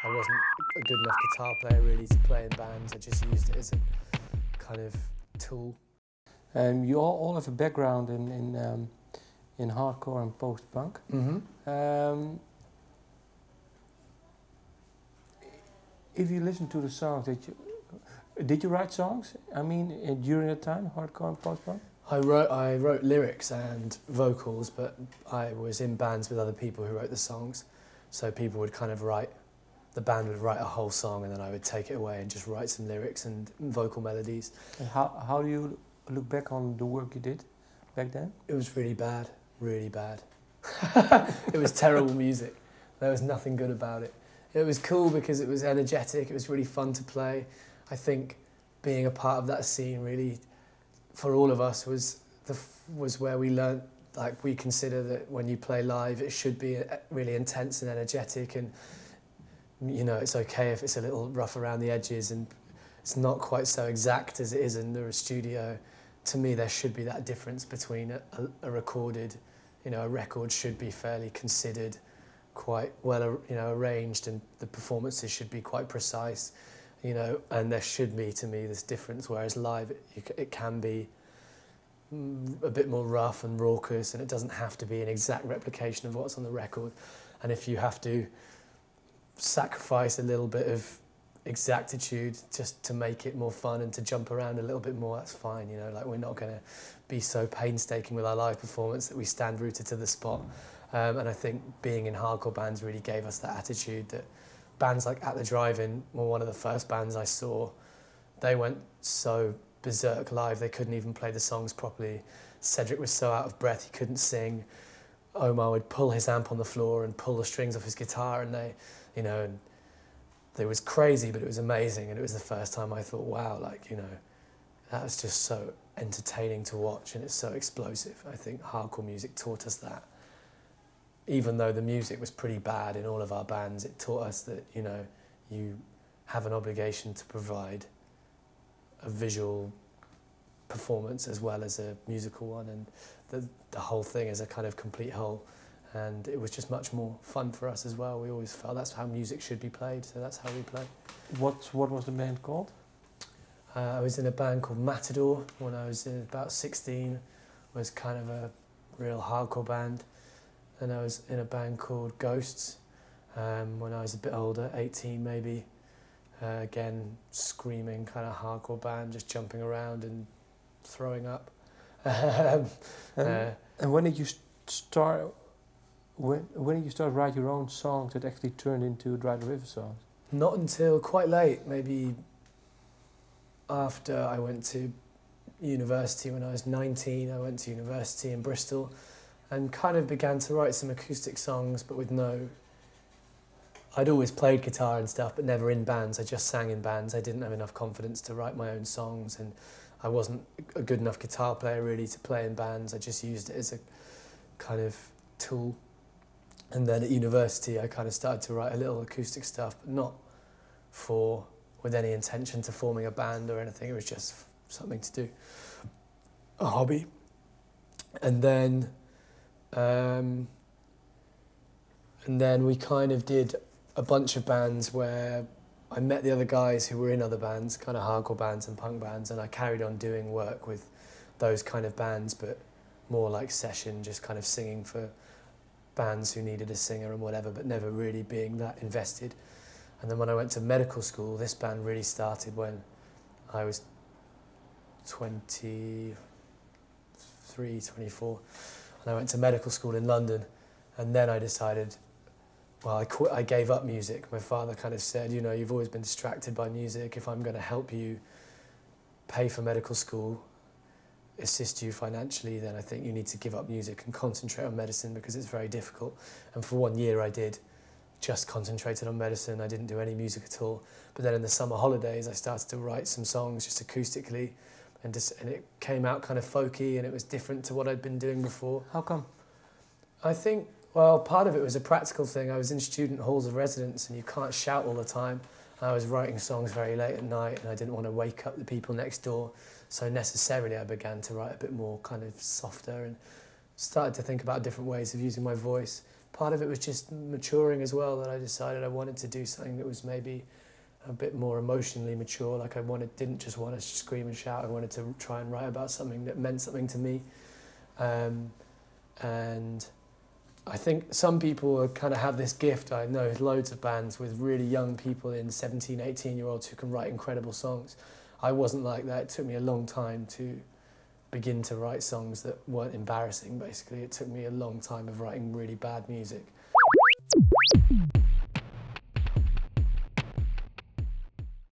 I wasn't a good enough guitar player really to play in bands. I just used it as a kind of tool. You all have a background in hardcore and post-punk. Mm-hmm. If you listen to the songs did you write songs? I mean, during that time, hardcore and post-punk? I wrote lyrics and vocals, but I was in bands with other people who wrote the songs. So people would kind of the band would write a whole song and then I would take it away and just write some lyrics and vocal melodies. And how do you look back on the work you did back then? It was really bad, really bad. It was terrible music. There was nothing good about it. It was cool because it was energetic, it was really fun to play. I think being a part of that scene really, for all of us, was where we learnt, like, we consider that when you play live it should be really intense and energetic, and you know, it's okay if it's a little rough around the edges and it's not quite so exact as it is in the studio. To me, there should be that difference between a recorded, you know, a record should be fairly considered, quite well, you know, arranged, and the performances should be quite precise, you know, and there should be, to me, this difference, whereas live it can be a bit more rough and raucous, and it doesn't have to be an exact replication of what's on the record. And if you have to sacrifice a little bit of exactitude just to make it more fun and to jump around a little bit more, that's fine, you know, like, we're not going to be so painstaking with our live performance that we stand rooted to the spot. And I think being in hardcore bands really gave us that attitude that bands like At the Drive-In were one of the first bands I saw. They went so berserk live, they couldn't even play the songs properly. Cedric was so out of breath, he couldn't sing. Omar would pull his amp on the floor and pull the strings off his guitar, and they, you know, and it was crazy, but it was amazing. And it was the first time I thought, wow, like, you know, that's just so entertaining to watch, and it's so explosive. I think hardcore music taught us that. Even though the music was pretty bad in all of our bands, it taught us that, you know, you have an obligation to provide a visual performance as well as a musical one, and the whole thing is a kind of complete whole. And it was just much more fun for us as well. We always felt that's how music should be played, so that's how we play. What was the band called? I was in a band called Matador when I was about 16. It was kind of a real hardcore band. And I was in a band called Ghosts when I was a bit older, 18 maybe. Again, screaming kind of hardcore band, just jumping around and throwing up. And when did you start? When did you start write your own songs that actually turned into Dry the River songs? Not until quite late, maybe after I went to university. When I was 19, I went to university in Bristol and kind of began to write some acoustic songs, but with no... I'd always played guitar and stuff, but never in bands. I just sang in bands. I didn't have enough confidence to write my own songs, and I wasn't a good enough guitar player really to play in bands. I just used it as a kind of tool. And then at university, I kind of started to write a little acoustic stuff, but not with any intention to forming a band or anything. It was just something to do, a hobby. And then we kind of did a bunch of bands where I met the other guys who were in other bands, kind of hardcore bands and punk bands, and I carried on doing work with those kind of bands, but more like session, just kind of singing for bands who needed a singer and whatever, but never really being that invested. And then when I went to medical school, this band really started when I was 23, 24, and I went to medical school in London, and then I decided, well, I gave up music. My father kind of said, you know, you've always been distracted by music. If I'm going to help you pay for medical school, assist you financially, then I think you need to give up music and concentrate on medicine, because it's very difficult. And for 1 year I did, just concentrated on medicine. I didn't do any music at all. But then in the summer holidays, I started to write some songs just acoustically, and it came out kind of folky, and it was different to what I'd been doing before. How come? I think, well, part of it was a practical thing. I was in student halls of residence, and you can't shout all the time. I was writing songs very late at night, and I didn't want to wake up the people next door. So necessarily I began to write a bit more kind of softer, and started to think about different ways of using my voice. part of it was just maturing as well, that I decided I wanted to do something that was maybe a bit more emotionally mature. Like didn't just want to scream and shout. I wanted to try and write about something that meant something to me. And I think some people kind of have this gift. I know loads of bands with really young people in 17, 18-year-olds who can write incredible songs. I wasn't like that. It took me a long time to begin to write songs that weren't embarrassing, basically. It took me a long time of writing really bad music.